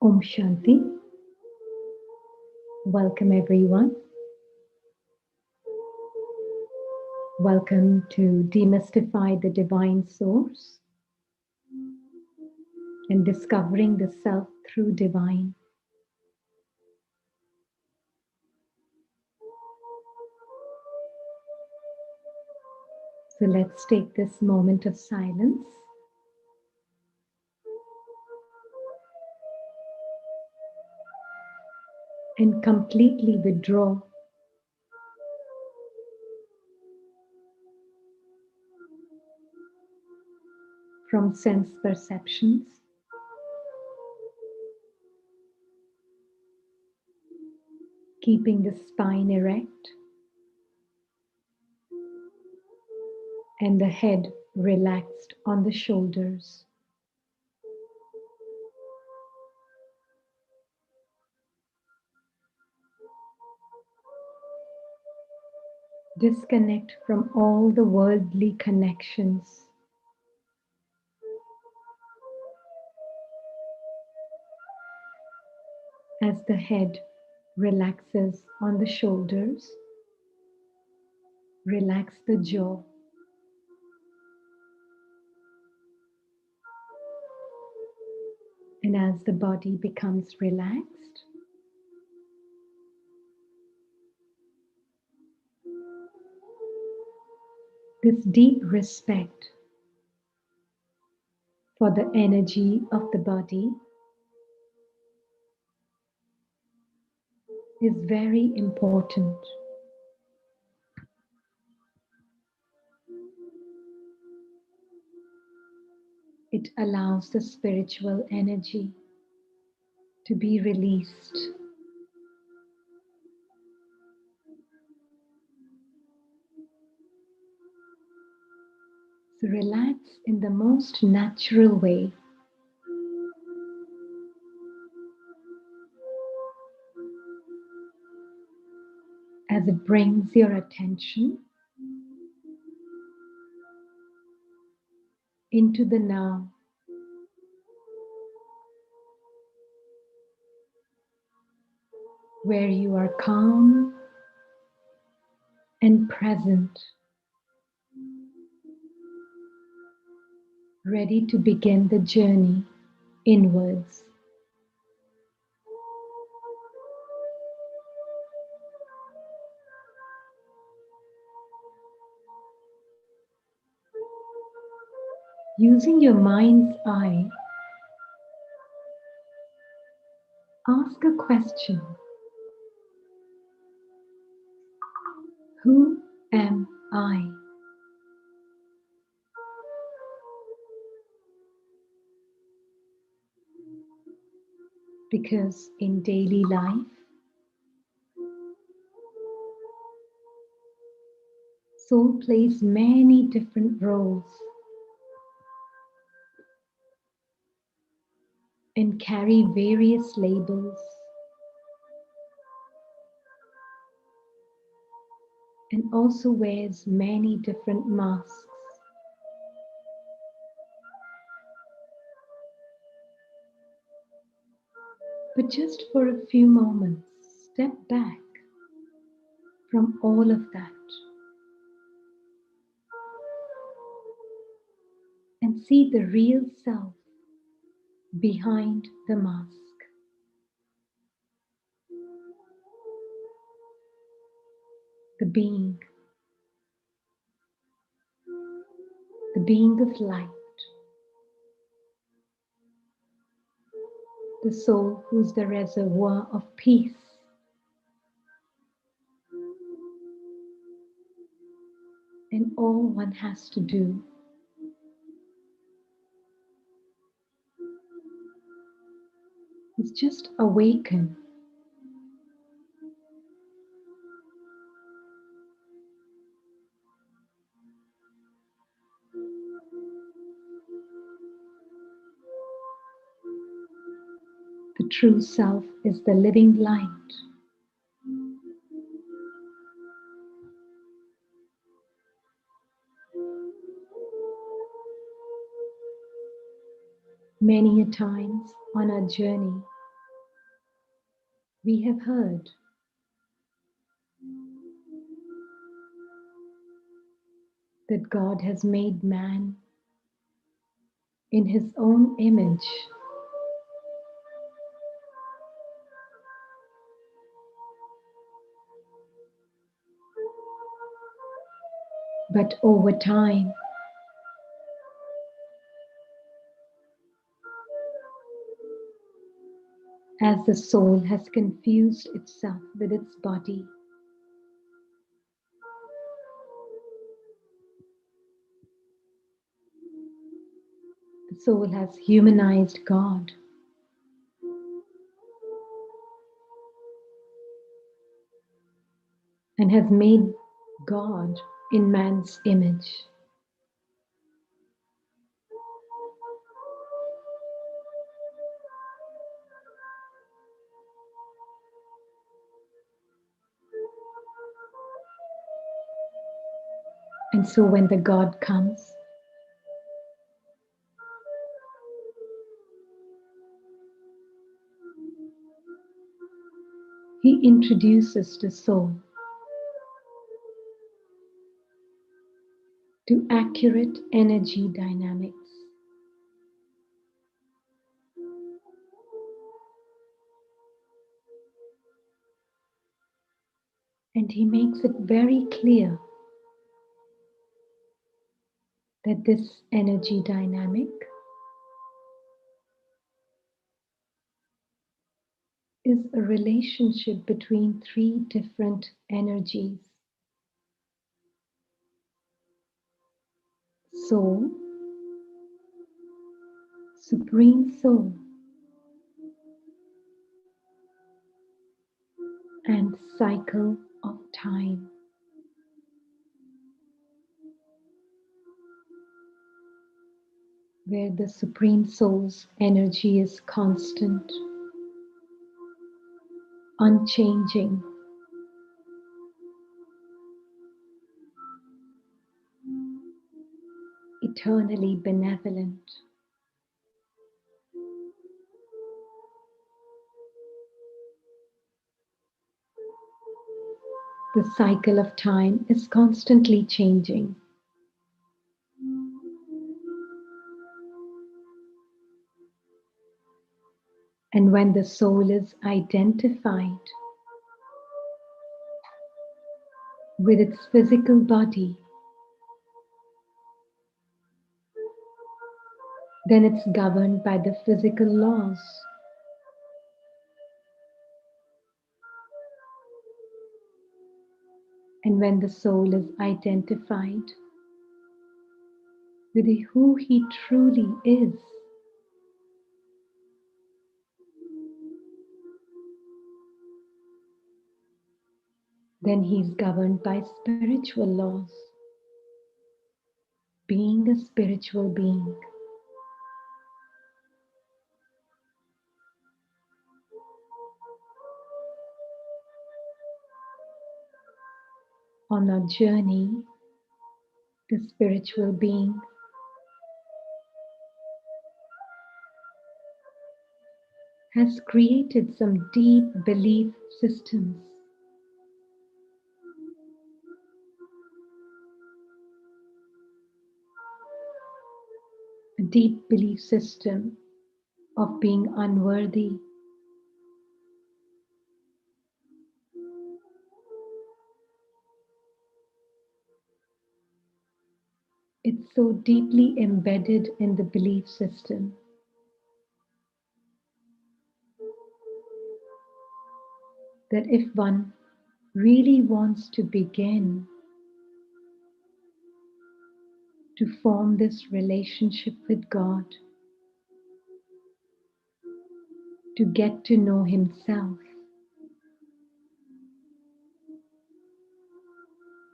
Om Shanti. Welcome everyone. Welcome to Demystify the Divine Source and discovering the self through divine. So let's take this moment of silence and completely withdraw from sense perceptions, keeping the spine erect and the head relaxed on the shoulders. Disconnect from all the worldly connections. As the head relaxes on the shoulders, relax the jaw. And as the body becomes relaxed, this deep respect for the energy of the body is very important. It allows the spiritual energy to be released. So relax in the most natural way. As it brings your attention into the now. Where you are calm and present, ready to begin the journey inwards. Using your mind's eye, ask a question. Who am I? Because in daily life, soul plays many different roles and carry various labels and also wears many different masks. But just for a few moments, step back from all of that and see the real self behind the mask. The being of light, the soul who's the reservoir of peace. And all one has to do is just awaken. The true self is the living light. Many a times on our journey, We have heard that God has made man in his own image, but over time, as the soul has confused itself with its body, the soul has humanized God and has made God in man's image. And so when the God comes, he introduces the soul to accurate energy dynamics. And he makes it very clear that this energy dynamic is a relationship between three different energies: soul, supreme soul, and cycle of time. Where the supreme soul's energy is constant, unchanging, eternally benevolent. The cycle of time is constantly changing. And when the soul is identified with its physical body, then it's governed by the physical laws. And when the soul is identified with who he truly is, then he's governed by spiritual laws, being a spiritual being. On our journey, the spiritual being has created some deep belief systems. A deep belief system of being unworthy, it's so deeply embedded in the belief system that if one really wants to begin to form this relationship with God, to get to know himself,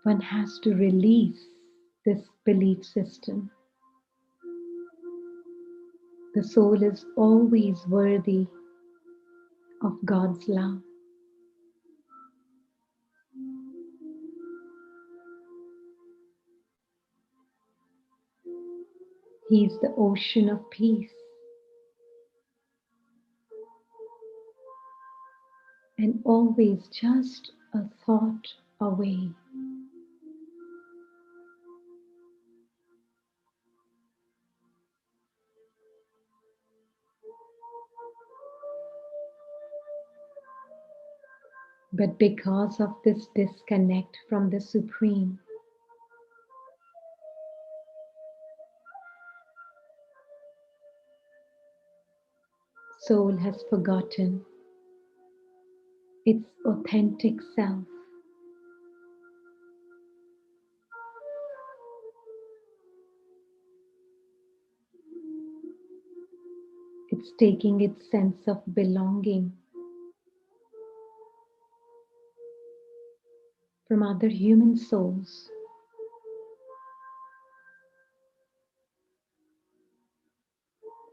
one has to release this belief system. The soul is always worthy of God's love. He is the ocean of peace. and always just a thought away. But because of this disconnect from the Supreme, soul has forgotten its authentic self. It's taking its sense of belonging from other human souls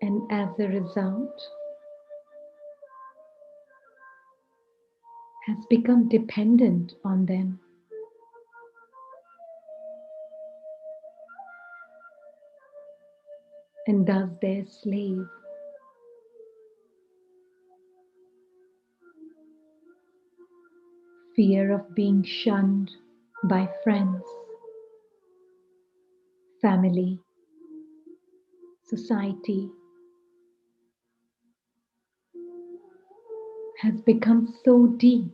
and as a result has become dependent on them and thus their slave. Fear of being shunned by friends, family, society has become so deep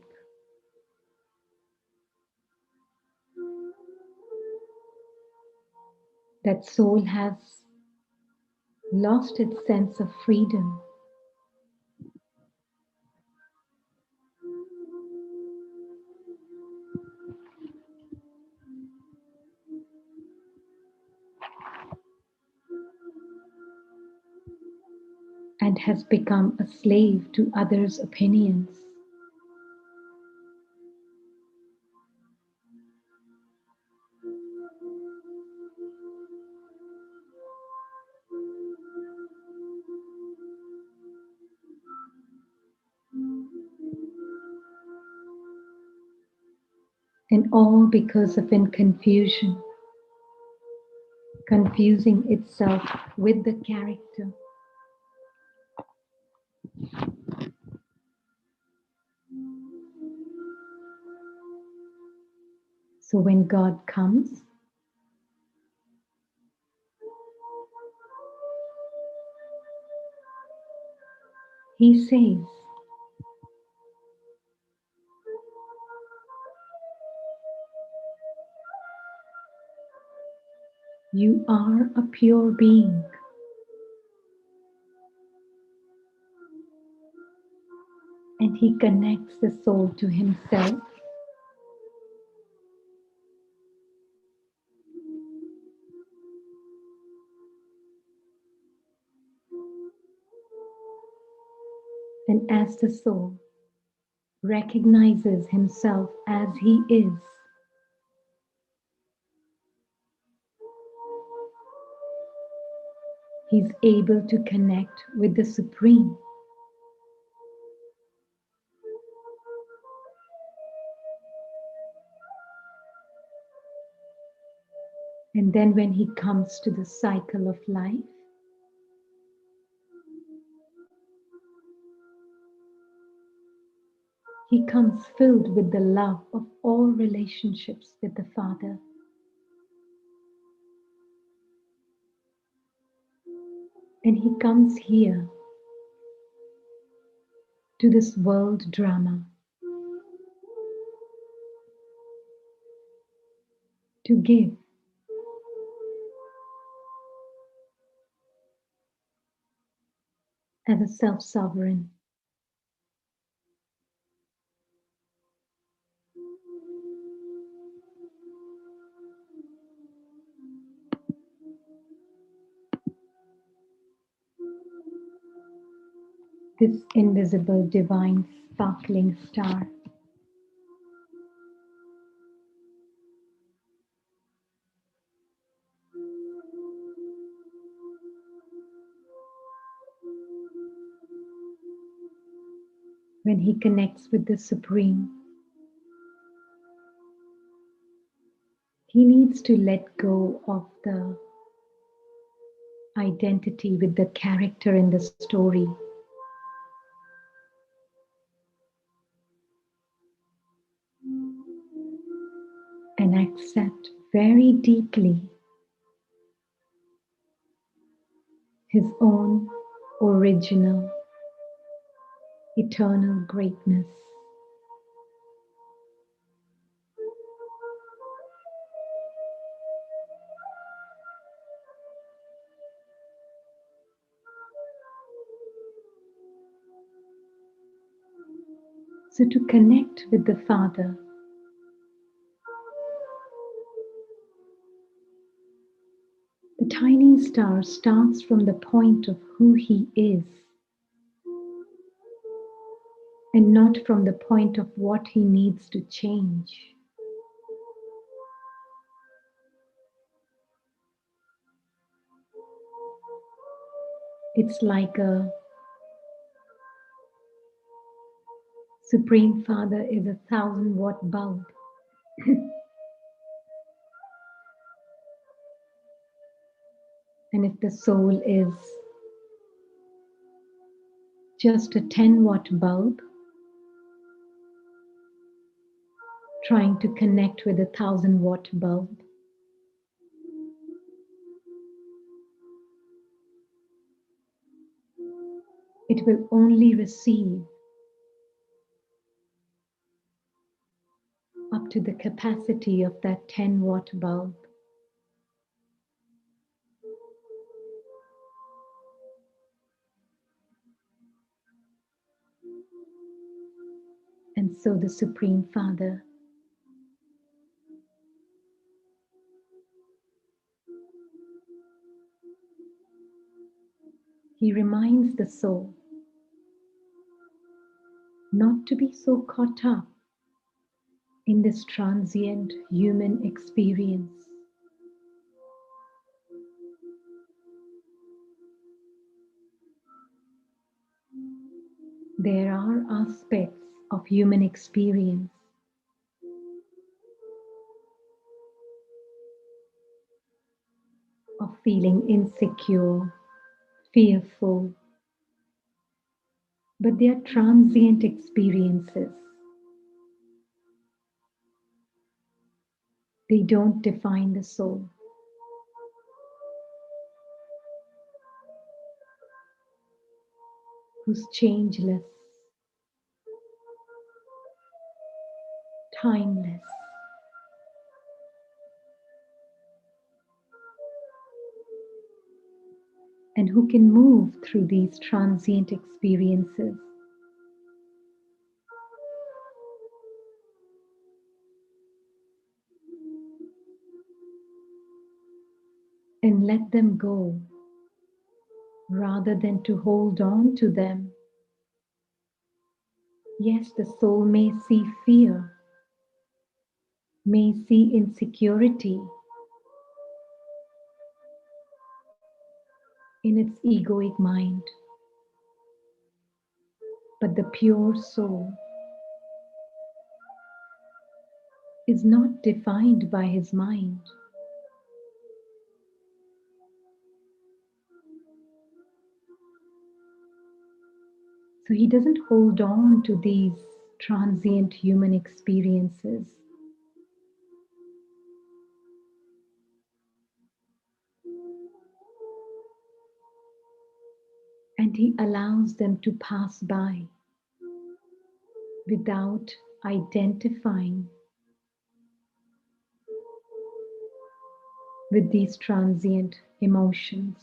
that soul has lost its sense of freedom. And has become a slave to others' opinions. And all because of in confusion, confusing itself with the character. So when God comes, He says, you are a pure being. And He connects the soul to Himself. And as the soul recognizes himself as he is, he's able to connect with the Supreme. And then when he comes to the cycle of life, he comes filled with the love of all relationships with the Father. And he comes here to this world drama to give. As a self-sovereign. This invisible, divine, sparkling star. When he connects with the Supreme, he needs to let go of the identity with the character in the story. and accept very deeply his own original, eternal greatness. So to connect with the Father, the tiny star starts from the point of who he is and not from the point of what he needs to change. It's like a Supreme Father is a 1,000-watt bulb. And if the soul is just a 10-watt bulb, trying to connect with a 1,000-watt bulb, it will only receive up to the capacity of that 10-watt bulb. And so the Supreme Father he reminds the soul not to be so caught up in this transient human experience. There are aspects of human experience of feeling insecure, fearful, but they are transient experiences. They don't define the soul. Who's changeless, timeless, and who can move through these transient experiences and let them go rather than to hold on to them. Yes, the soul may see fear, may see insecurity in its egoic mind, but the pure soul is not defined by his mind. So he doesn't hold on to these transient human experiences. And he allows them to pass by without identifying with these transient emotions.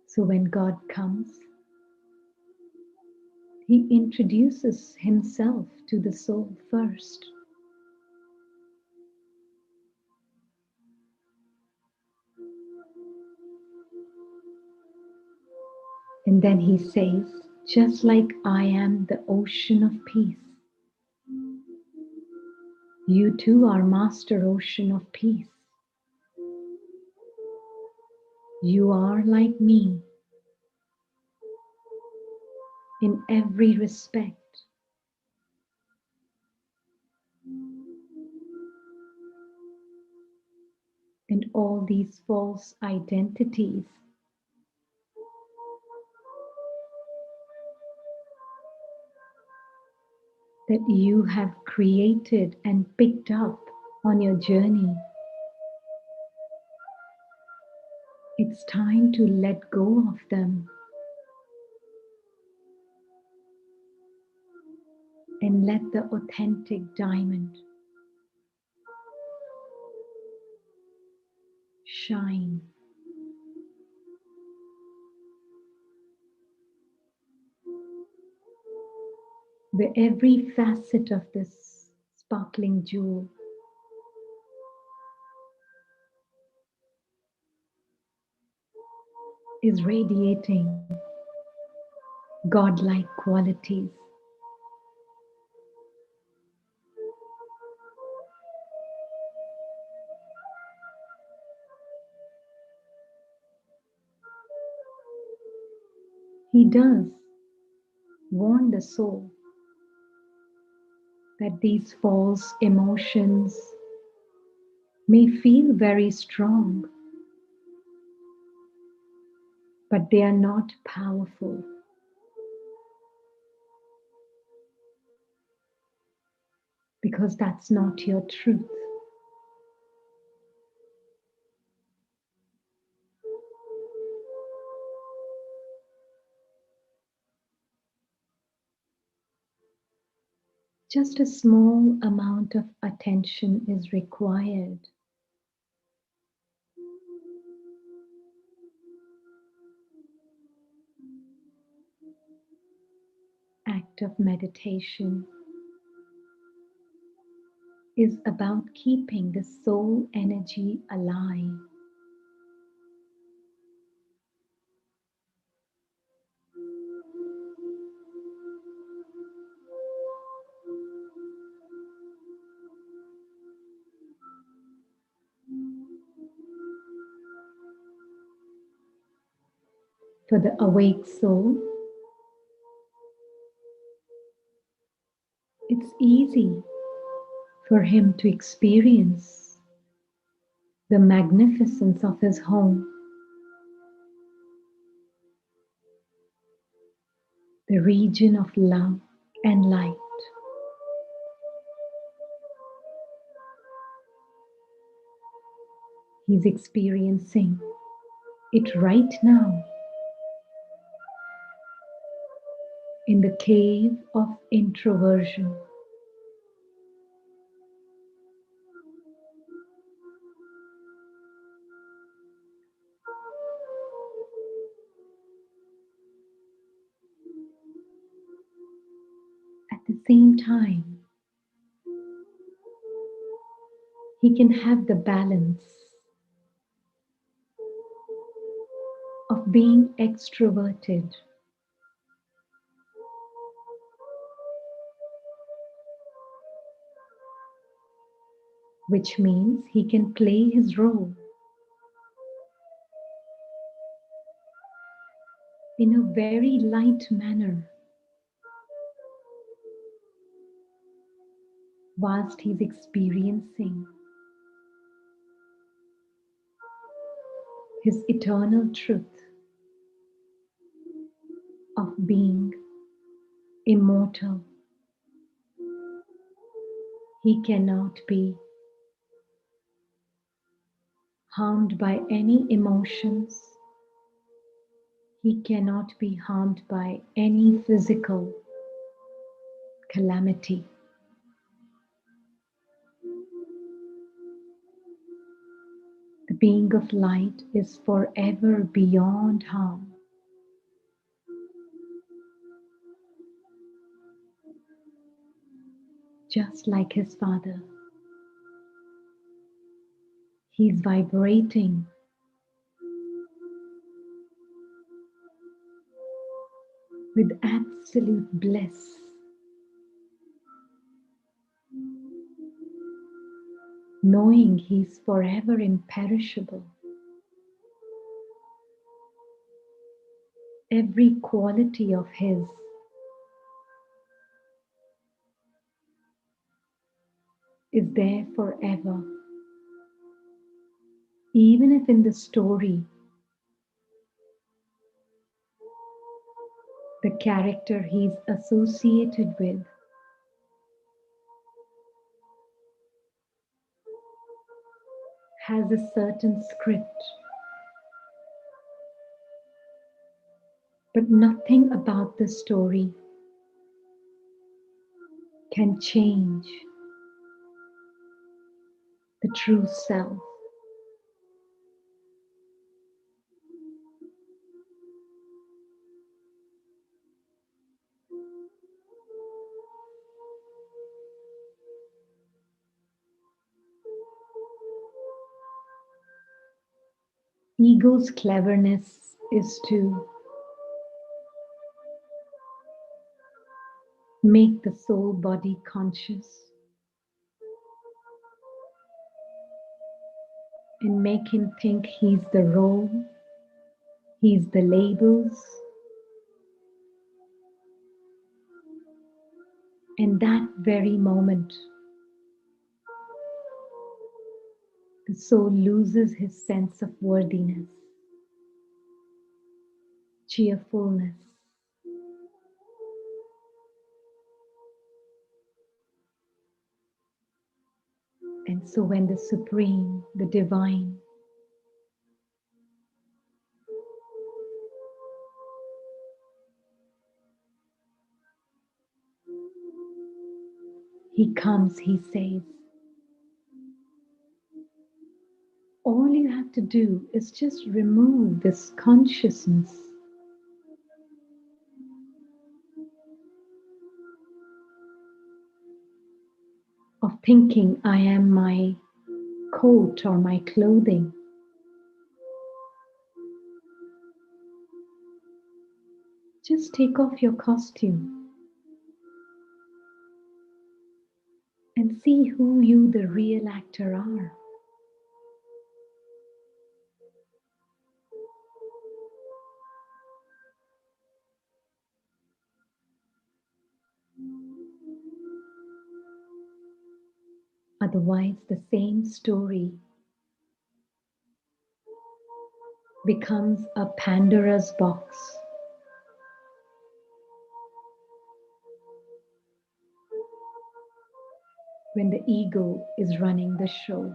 So when God comes, he introduces himself to the soul first. And then he says, just like I am the ocean of peace, you too are Master Ocean of Peace. You are like me in every respect. And all these false identities that you have created and picked up on your journey. It's time to let go of them and let the authentic diamond shine. Where every facet of this sparkling jewel is radiating godlike qualities. He does warn the soul that these false emotions may feel very strong, but they are not powerful. Because that's not your truth. Just a small amount of attention is required. Act of meditation is about keeping the soul energy alive. For the awake soul, it's easy for him to experience the magnificence of his home, the region of love and light. He's experiencing it right now in the cave of introversion. At the same time, he can have the balance of being extroverted, which means he can play his role in a very light manner whilst he's experiencing his eternal truth of being immortal. He cannot be harmed by any emotions. He cannot be harmed by any physical calamity. The being of light is forever beyond harm. Just like his father, he's vibrating with absolute bliss. Knowing he's forever imperishable. Every quality of his is there forever. Even if in the story, the character he's associated with has a certain script, but nothing about the story can change the true self. Ego's cleverness is to make the soul body conscious and make him think he's the role, he's the labels, and that very moment the soul loses his sense of worthiness, cheerfulness. And so when the Supreme, the Divine, he comes, he says, all you have to do is just remove this consciousness of thinking I am my coat or my clothing. Just take off your costume and see who you, the real actor, are. Otherwise, the same story becomes a Pandora's box. When the ego is running the show.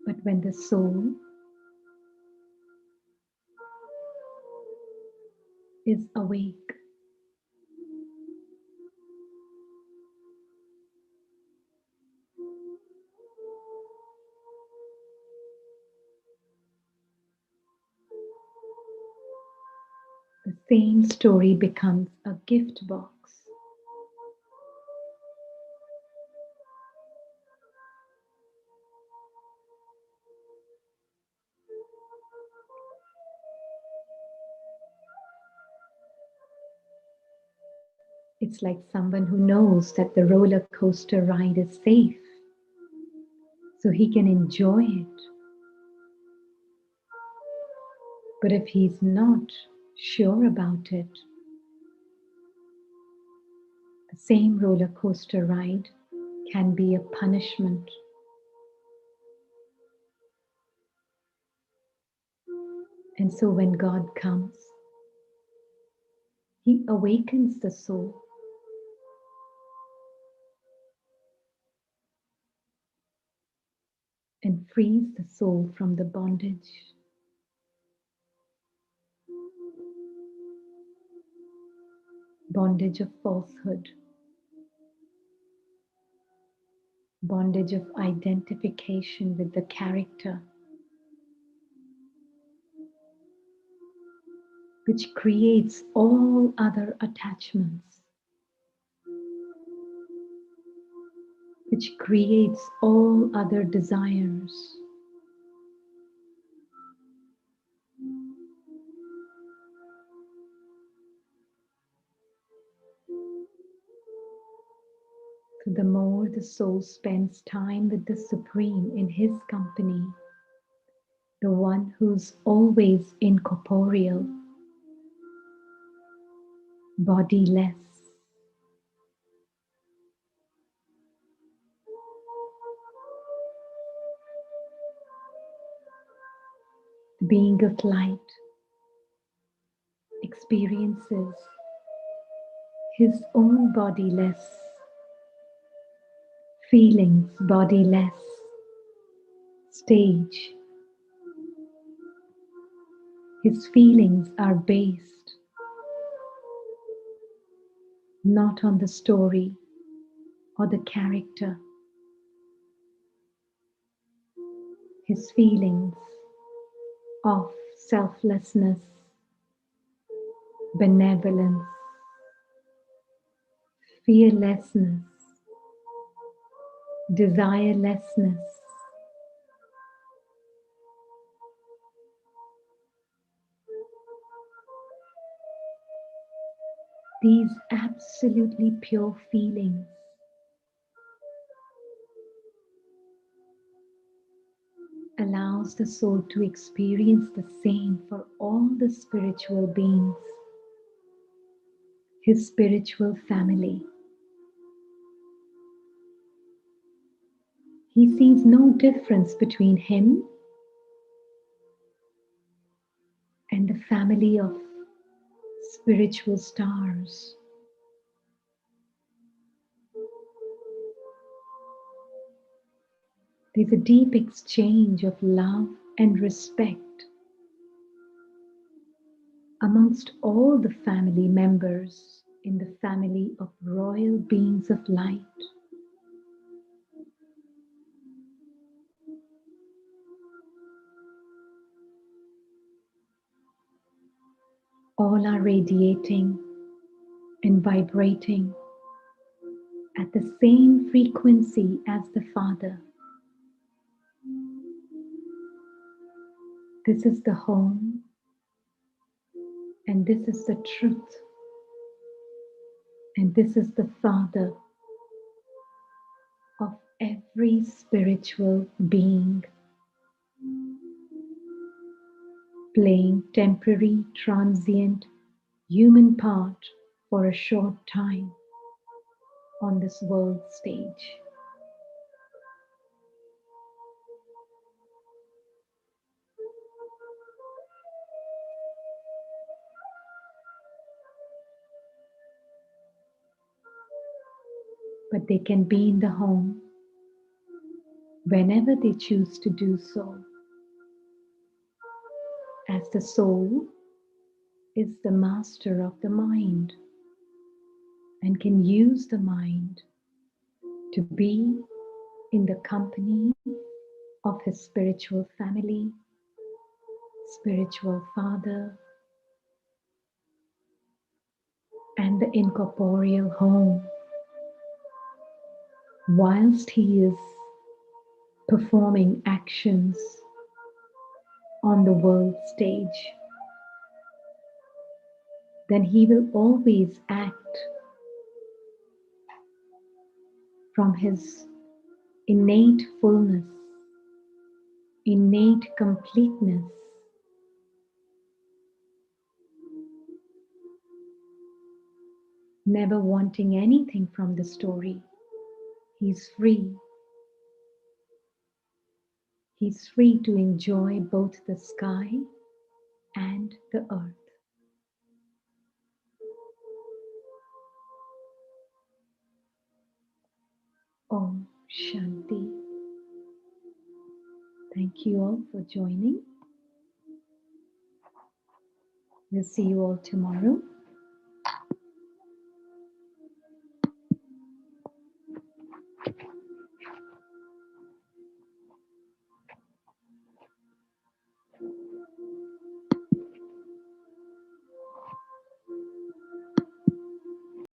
But when the soul is awake, the same story becomes a gift box. It's like someone who knows that the roller coaster ride is safe, so he can enjoy it. But if he's not sure about it, the same roller coaster ride can be a punishment. And so when God comes, he awakens the soul. And frees the soul from the bondage. Bondage of falsehood. Bondage of identification with the character, which creates all other attachments, which creates all other desires. So the more the soul spends time with the Supreme in his company, the one who's always incorporeal, bodiless, the being of light experiences his own bodiless, feelings bodiless stage. His feelings are based not on the story or the character. His feelings of selflessness, benevolence, fearlessness, desirelessness. These absolutely pure feelings allows the soul to experience the same for all the spiritual beings, his spiritual family. He sees no difference between him and the family of spiritual stars. There's a deep exchange of love and respect amongst all the family members in the family of royal beings of light. All are radiating and vibrating at the same frequency as the Father. This is the home, and this is the truth, and this is the Father of every spiritual being, playing temporary, transient human part for a short time on this world stage. But they can be in the home whenever they choose to do so, as the soul is the master of the mind and can use the mind to be in the company of his spiritual family, spiritual father, and the incorporeal home, whilst he is performing actions on the world stage. Then he will always act from his innate fullness, innate completeness, never wanting anything from the story. He's free. He's free to enjoy both the sky and the earth. Om Shanti. Thank you all for joining. We'll see you all tomorrow.